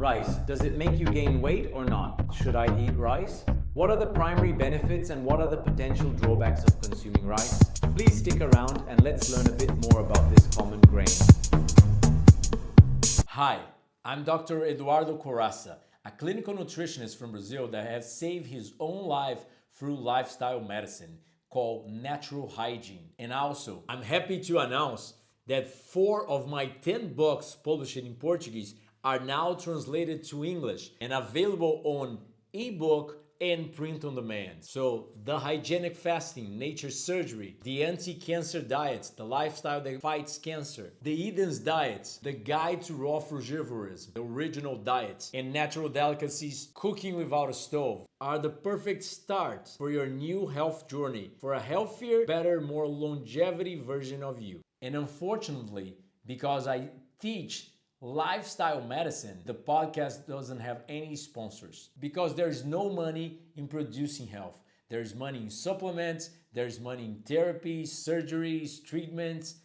Rice, does it make you gain weight or not? Should I eat rice? What are the primary benefits and what are the potential drawbacks of consuming rice? Please stick around and let's learn a bit more about this common grain. Hi, I'm Dr. Eduardo Corassa, a clinical nutritionist from Brazil that has saved his own life through lifestyle medicine called natural hygiene. And also, I'm happy to announce that 4 of my 10 books published in Portuguese are now translated to English and available on ebook and print on demand. So the hygienic fasting, nature surgery, the anti-cancer diets, the lifestyle that fights cancer, the Eden's diets, the guide to raw frugivorism, the original diets, and natural delicacies, cooking without a stove are the perfect start for your new health journey, for a healthier, better, more longevity version of you. And unfortunately, because I teach lifestyle medicine, the podcast doesn't have any sponsors because there's no money in producing health. There's money in supplements, there's money in therapies, surgeries, treatments,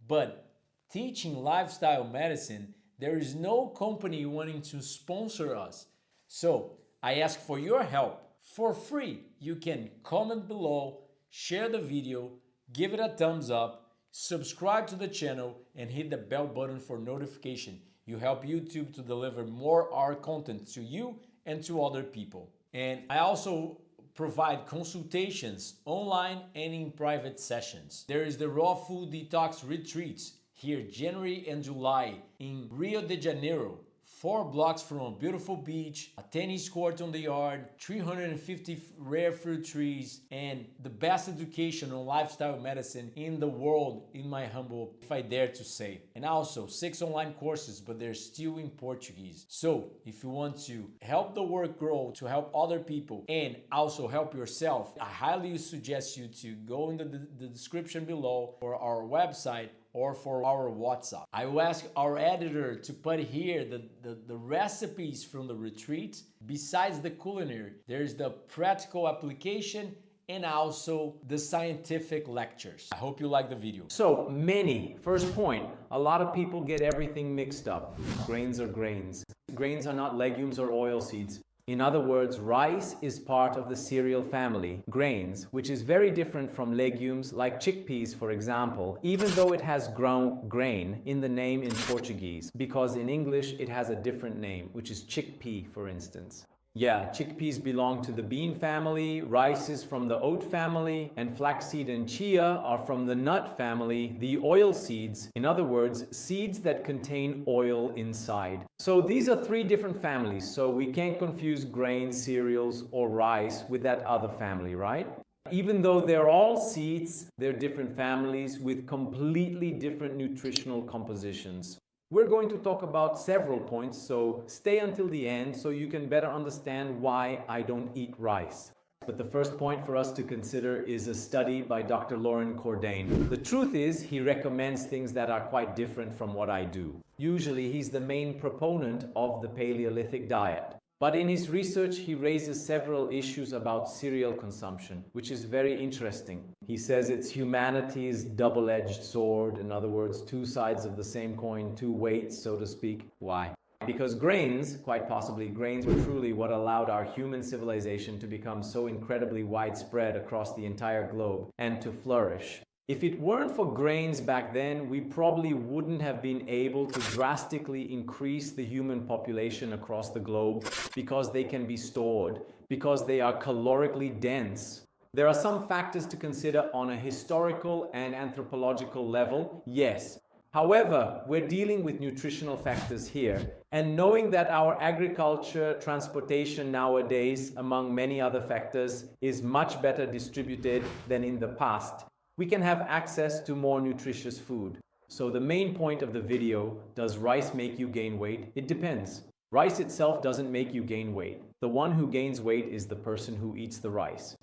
but teaching lifestyle medicine, there is no company wanting to sponsor us. So I ask for your help for free. You can comment below, share the video, give it a thumbs up, subscribe to the channel, and hit the bell button for notification. You help YouTube to deliver more our content to you and to other people. And I also provide consultations online and in private sessions. There is the raw food detox retreats here January and July in Rio de Janeiro. 4 blocks from a beautiful beach, a tennis court on the yard, 350 rare fruit trees, and the best education on lifestyle medicine in the world, in my humble, if I dare to say. And also 6 online courses, but they're still in Portuguese. So if you want to help the work grow, to help other people, and also help yourself, I highly suggest you to go in the description below for our website or for our WhatsApp. I will ask our editor to put here the recipes from the retreat. Besides the culinary, there's the practical application and also the scientific lectures. I hope you like the video. So first point, a lot of people get everything mixed up. Grains are grains. Grains are not legumes or oil seeds. In other words, rice is part of the cereal family, grains, which is very different from legumes like chickpeas, for example, even though it has grain in the name in Portuguese, because in English it has a different name, which is chickpea, for instance. Yeah, chickpeas belong to the bean family, rice is from the oat family, and flaxseed and chia are from the nut family, the oil seeds, in other words, seeds that contain oil inside. So these are 3 different families, so we can't confuse grains, cereals, or rice with that other family, right? Even though they're all seeds, they're different families with completely different nutritional compositions. We're going to talk about several points, so stay until the end so you can better understand why I don't eat rice. But the first point for us to consider is a study by Dr. Lauren Cordain. The truth is, he recommends things that are quite different from what I do. Usually, he's the main proponent of the Paleolithic diet. But in his research, he raises several issues about cereal consumption, which is very interesting. He says it's humanity's double-edged sword. In other words, 2 sides of the same coin, 2 weights, so to speak. Why? Because grains, quite possibly, grains were truly what allowed our human civilization to become so incredibly widespread across the entire globe and to flourish. If it weren't for grains back then, we probably wouldn't have been able to drastically increase the human population across the globe because they can be stored, because they are calorically dense. There are some factors to consider on a historical and anthropological level, yes. However, we're dealing with nutritional factors here, and knowing that our agriculture, transportation nowadays, among many other factors, is much better distributed than in the past, we can have access to more nutritious food. So the main point of the video, does rice make you gain weight? It depends. Rice itself doesn't make you gain weight. The one who gains weight is the person who eats the rice.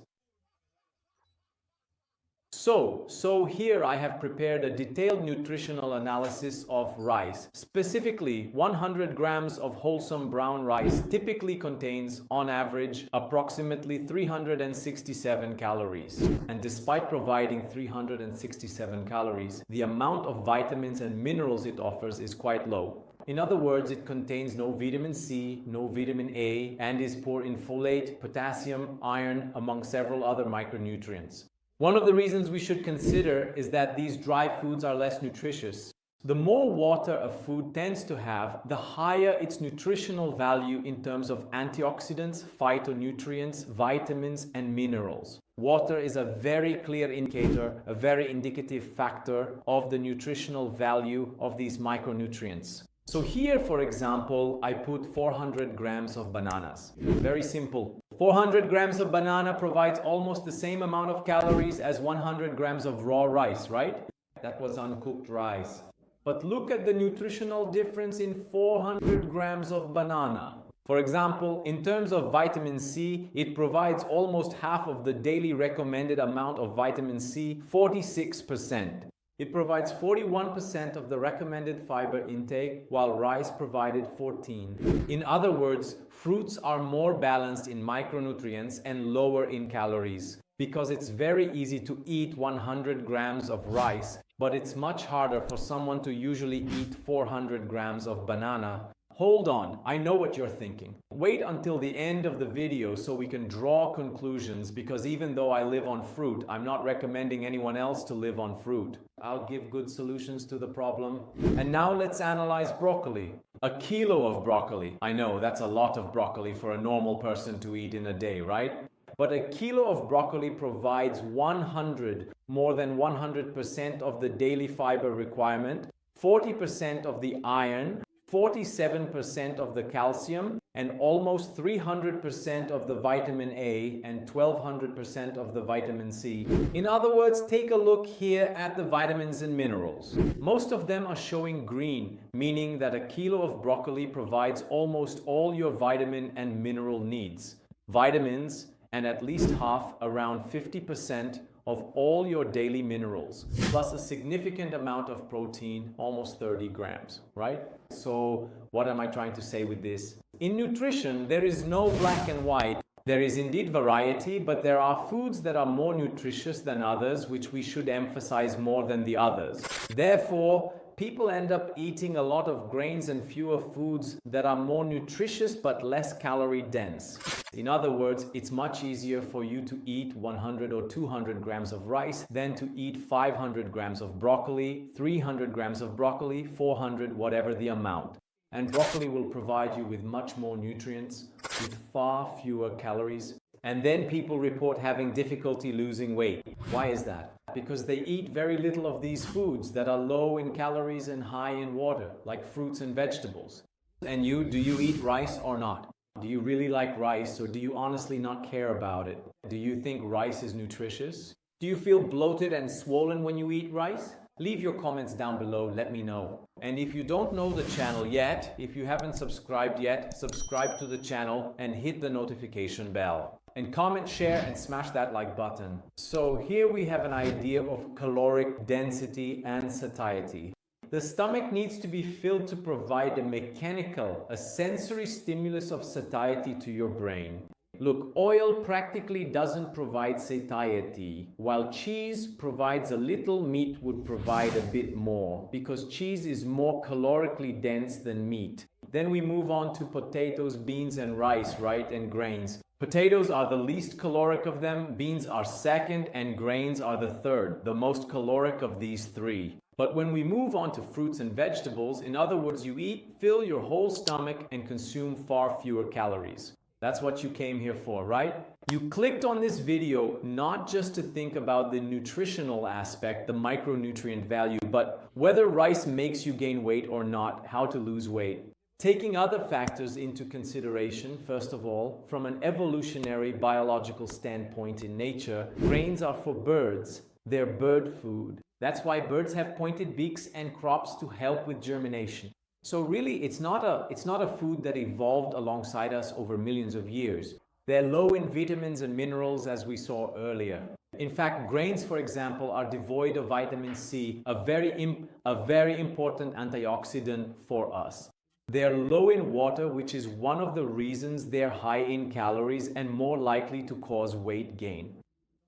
So here I have prepared a detailed nutritional analysis of rice. Specifically, 100 grams of wholesome brown rice typically contains, on average, approximately 367 calories. And despite providing 367 calories, the amount of vitamins and minerals it offers is quite low. In other words, it contains no vitamin C, no vitamin A, and is poor in folate, potassium, iron, among several other micronutrients. One of the reasons we should consider is that these dry foods are less nutritious. The more water a food tends to have, the higher its nutritional value in terms of antioxidants, phytonutrients, vitamins, and minerals. Water is a very clear indicator, a very indicative factor of the nutritional value of these micronutrients. So here, for example, I put 400 grams of bananas. Very simple. 400 grams of banana provides almost the same amount of calories as 100 grams of raw rice, right? That was uncooked rice. But look at the nutritional difference in 400 grams of banana. For example, in terms of vitamin C, it provides almost half of the daily recommended amount of vitamin C, 46%. It provides 41% of the recommended fiber intake, while rice provided 14%. In other words, fruits are more balanced in micronutrients and lower in calories, because it's very easy to eat 100 grams of rice, but it's much harder for someone to usually eat 400 grams of banana. Hold on, I know what you're thinking. Wait until the end of the video so we can draw conclusions, because even though I live on fruit, I'm not recommending anyone else to live on fruit. I'll give good solutions to the problem. And now let's analyze broccoli. A kilo of broccoli. I know that's a lot of broccoli for a normal person to eat in a day, right? But a kilo of broccoli provides more than 100% of the daily fiber requirement, 40% of the iron, 47% of the calcium, and almost 300% of the vitamin A and 1200% of the vitamin C. In other words, take a look here at the vitamins and minerals. Most of them are showing green, meaning that a kilo of broccoli provides almost all your vitamin and mineral needs. Vitamins, and at least half, around 50%, of all your daily minerals, plus a significant amount of protein, almost 30 grams, right? So what am I trying to say with this? In nutrition, there is no black and white. There is indeed variety, but there are foods that are more nutritious than others, which we should emphasize more than the others. Therefore, people end up eating a lot of grains and fewer foods that are more nutritious but less calorie dense. In other words, it's much easier for you to eat 100 or 200 grams of rice than to eat 500 grams of broccoli, 300 grams of broccoli, 400, whatever the amount. And broccoli will provide you with much more nutrients, with far fewer calories. And then people report having difficulty losing weight. Why is that? Because they eat very little of these foods that are low in calories and high in water, like fruits and vegetables. And you, do you eat rice or not? Do you really like rice, or do you honestly not care about it? Do you think rice is nutritious? Do you feel bloated and swollen when you eat rice? Leave your comments down below, let me know. And if you don't know the channel yet, if you haven't subscribed yet, subscribe to the channel and hit the notification bell. And comment, share, and smash that like button. So here we have an idea of caloric density and satiety. The stomach needs to be filled to provide a sensory stimulus of satiety to your brain. Look, oil practically doesn't provide satiety, while cheese provides a little. Meat would provide a bit more, because cheese is more calorically dense than meat. Then we move on to potatoes, beans, and rice, right, and grains. Potatoes are the least caloric of them, beans are second, and grains are the third, the most caloric of these three. But when we move on to fruits and vegetables, in other words, you eat, fill your whole stomach, and consume far fewer calories. That's what you came here for, right? You clicked on this video not just to think about the nutritional aspect, the micronutrient value, but whether rice makes you gain weight or not, how to lose weight. Taking other factors into consideration, first of all, from an evolutionary biological standpoint in nature, grains are for birds. They're bird food. That's why birds have pointed beaks and crops to help with germination. So really, it's not a food that evolved alongside us over millions of years. They're low in vitamins and minerals, as we saw earlier. In fact, grains, for example, are devoid of vitamin C, a very important antioxidant for us. They're low in water, which is one of the reasons they're high in calories and more likely to cause weight gain.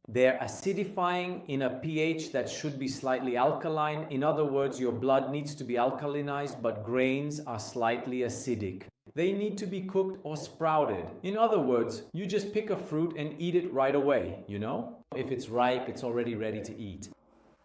They're acidifying in a pH that should be slightly alkaline. In other words, your blood needs to be alkalinized, but grains are slightly acidic. They need to be cooked or sprouted. In other words, you just pick a fruit and eat it right away, you know? If it's ripe, it's already ready to eat.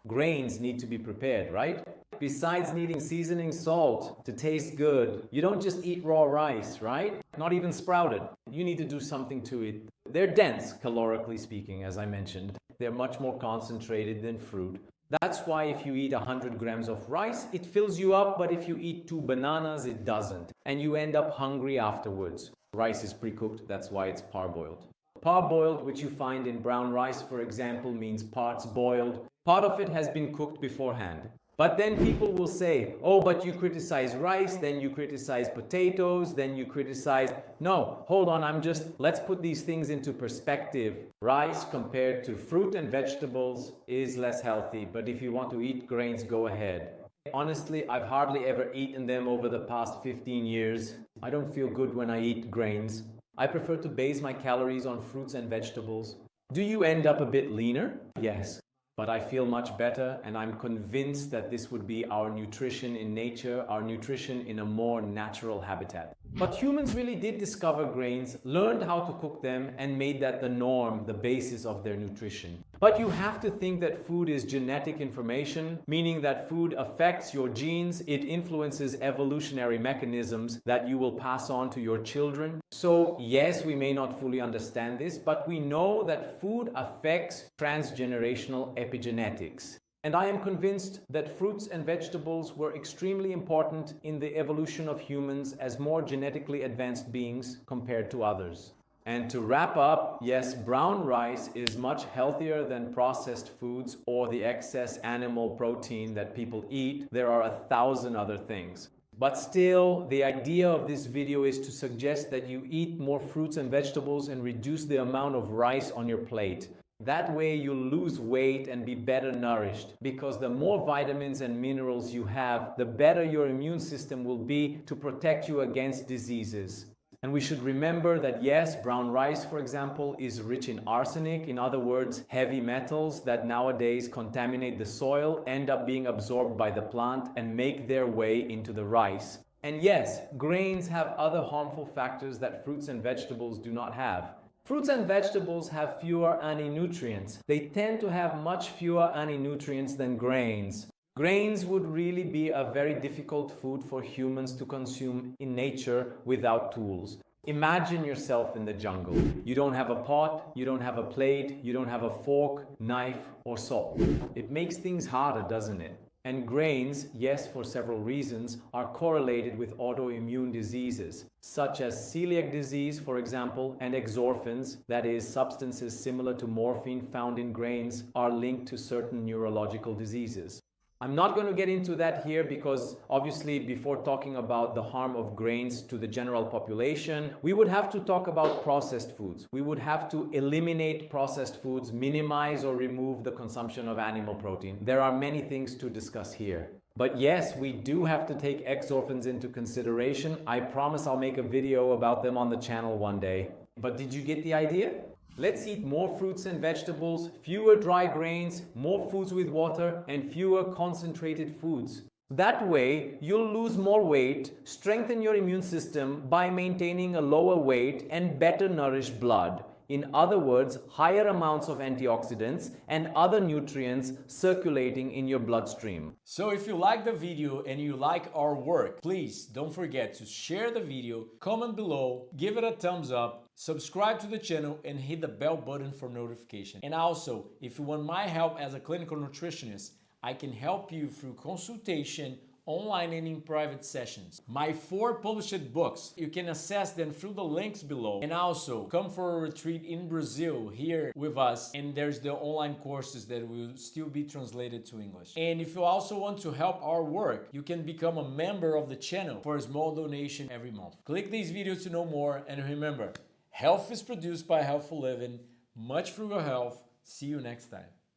Grains need to be prepared, right? Besides needing seasoning salt to taste good, you don't just eat raw rice, right? Not even sprouted. You need to do something to it. They're dense, calorically speaking, as I mentioned. They're much more concentrated than fruit. That's why if you eat 100 grams of rice, it fills you up, but if you eat 2 bananas, it doesn't. And you end up hungry afterwards. Rice is pre-cooked, that's why it's parboiled. Parboiled, which you find in brown rice, for example, means parts boiled. Part of it has been cooked beforehand. But then people will say, oh, but you criticize rice, then you criticize potatoes, then you criticize... No, hold on, let's put these things into perspective. Rice compared to fruit and vegetables is less healthy, but if you want to eat grains, go ahead. Honestly, I've hardly ever eaten them over the past 15 years. I don't feel good when I eat grains. I prefer to base my calories on fruits and vegetables. Do you end up a bit leaner? Yes. But I feel much better, and I'm convinced that this would be our nutrition in nature, our nutrition in a more natural habitat. But humans really did discover grains, learned how to cook them, and made that the norm, the basis of their nutrition. But you have to think that food is genetic information, meaning that food affects your genes, it influences evolutionary mechanisms that you will pass on to your children. So yes, we may not fully understand this, but we know that food affects transgenerational epigenetics. And I am convinced that fruits and vegetables were extremely important in the evolution of humans as more genetically advanced beings compared to others. And to wrap up, yes, brown rice is much healthier than processed foods or the excess animal protein that people eat. There are 1,000 other things. But still, the idea of this video is to suggest that you eat more fruits and vegetables and reduce the amount of rice on your plate. That way you'll lose weight and be better nourished, because the more vitamins and minerals you have, the better your immune system will be to protect you against diseases. And we should remember that yes, brown rice, for example, is rich in arsenic. In other words, heavy metals that nowadays contaminate the soil, end up being absorbed by the plant and make their way into the rice. And yes, grains have other harmful factors that fruits and vegetables do not have. Fruits and vegetables have fewer anti-nutrients. They tend to have much fewer anti-nutrients than grains. Grains would really be a very difficult food for humans to consume in nature without tools. Imagine yourself in the jungle. You don't have a pot, you don't have a plate, you don't have a fork, knife, or salt. It makes things harder, doesn't it? And grains, yes, for several reasons, are correlated with autoimmune diseases, such as celiac disease, for example, and exorphins, that is, substances similar to morphine found in grains, are linked to certain neurological diseases. I'm not going to get into that here because obviously before talking about the harm of grains to the general population, we would have to talk about processed foods. We would have to eliminate processed foods, minimize or remove the consumption of animal protein. There are many things to discuss here. But yes, we do have to take exorphins into consideration. I promise I'll make a video about them on the channel one day. But did you get the idea? Let's eat more fruits and vegetables, fewer dry grains, more foods with water, and fewer concentrated foods. That way, you'll lose more weight, strengthen your immune system by maintaining a lower weight and better nourished blood. In other words, higher amounts of antioxidants and other nutrients circulating in your bloodstream. So if you like the video and you like our work, please don't forget to share the video, comment below, give it a thumbs up, subscribe to the channel and hit the bell button for notification. And also, if you want my help as a clinical nutritionist, I can help you through consultation, online and in private sessions. My 4 published books, you can access them through the links below. And also, come for a retreat in Brazil here with us, and there's the online courses that will still be translated to English. And if you also want to help our work, you can become a member of the channel for a small donation every month. Click these videos to know more, and remember, health is produced by healthful living. Much frugal health. See you next time.